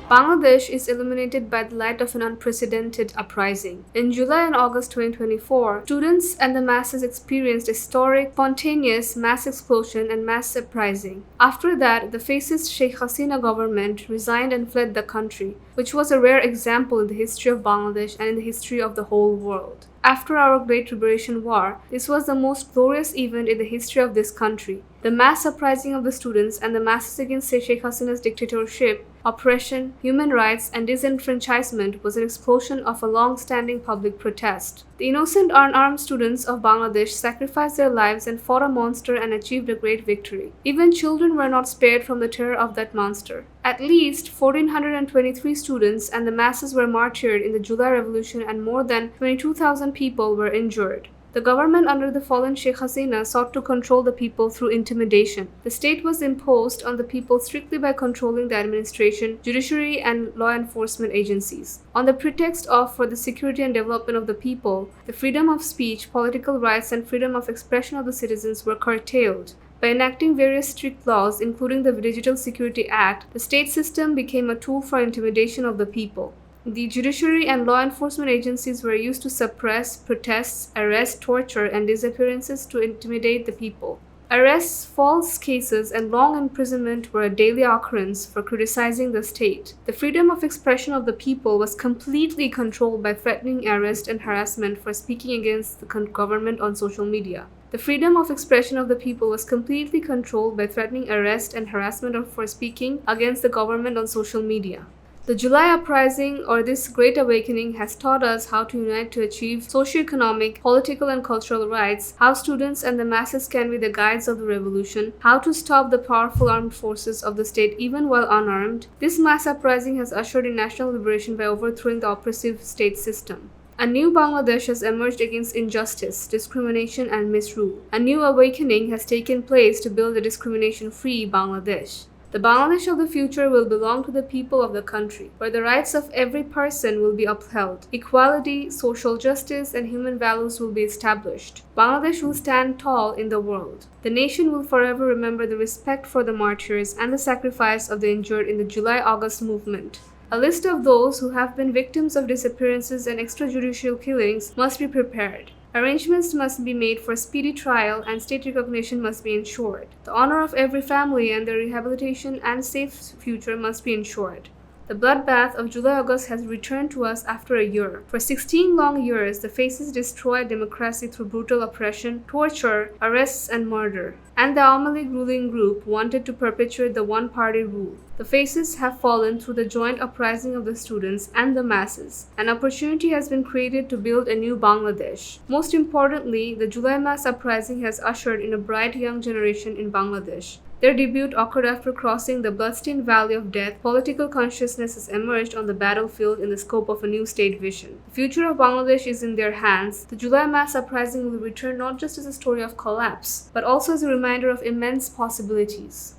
Bangladesh is illuminated by the light of an unprecedented uprising. In July and August 2024, students and the masses experienced a historic, spontaneous mass explosion and mass uprising. After that, the fascist Sheikh Hasina government resigned and fled the country, which was a rare example in the history of Bangladesh and in the history of the whole world. After our Great Liberation War, this was the most glorious event in the history of this country. The mass uprising of the students and the masses against Sheikh Hasina's dictatorship, oppression, human rights, and disenfranchisement was an explosion of a long-standing public protest. The innocent unarmed students of Bangladesh sacrificed their lives and fought a monster and achieved a great victory. Even children were not spared from the terror of that monster. At least 1,423 students and the masses were martyred in the July Revolution and more than 22,000 people were injured. The government under the fallen Sheikh Hasina sought to control the people through intimidation. The state was imposed on the people strictly by controlling the administration, judiciary, and law enforcement agencies. On the pretext of for the security and development of the people, the freedom of speech, political rights, and freedom of expression of the citizens were curtailed. By enacting various strict laws, including the Digital Security Act, the state system became a tool for intimidation of the people. The judiciary and law enforcement agencies were used to suppress protests, arrest, torture, and disappearances to intimidate the people. Arrests, false cases, and long imprisonment were a daily occurrence for criticizing the state. The freedom of expression of the people was completely controlled by threatening arrest and harassment for speaking against the government on social media. The freedom of expression of the people was completely controlled by threatening arrest and harassment for speaking against the government on social media. The July Uprising, or this Great Awakening, has taught us how to unite to achieve socio-economic, political, and cultural rights, how students and the masses can be the guides of the revolution, how to stop the powerful armed forces of the state even while unarmed. This mass uprising has ushered in national liberation by overthrowing the oppressive state system. A new Bangladesh has emerged against injustice, discrimination, and misrule. A new awakening has taken place to build a discrimination-free Bangladesh. The Bangladesh of the future will belong to the people of the country, where the rights of every person will be upheld. Equality, social justice, and human values will be established. Bangladesh will stand tall in the world. The nation will forever remember the respect for the martyrs and the sacrifice of the injured in the July-August movement. A list of those who have been victims of disappearances and extrajudicial killings must be prepared. Arrangements must be made for speedy trial and state recognition must be ensured. The honor of every family and their rehabilitation and safe future must be ensured. The bloodbath of July-August has returned to us after a year. For 16 long years, the fascists destroyed democracy through brutal oppression, torture, arrests, and murder. And the Awami League ruling group wanted to perpetuate the one-party rule. The fascists have fallen through the joint uprising of the students and the masses. An opportunity has been created to build a new Bangladesh. Most importantly, the July mass uprising has ushered in a bright young generation in Bangladesh. Their debut occurred after crossing the bloodstained valley of death. Political consciousness has emerged on the battlefield in the scope of a new state vision. The future of Bangladesh is in their hands. The July mass uprising will return not just as a story of collapse, but also as a reminder of immense possibilities.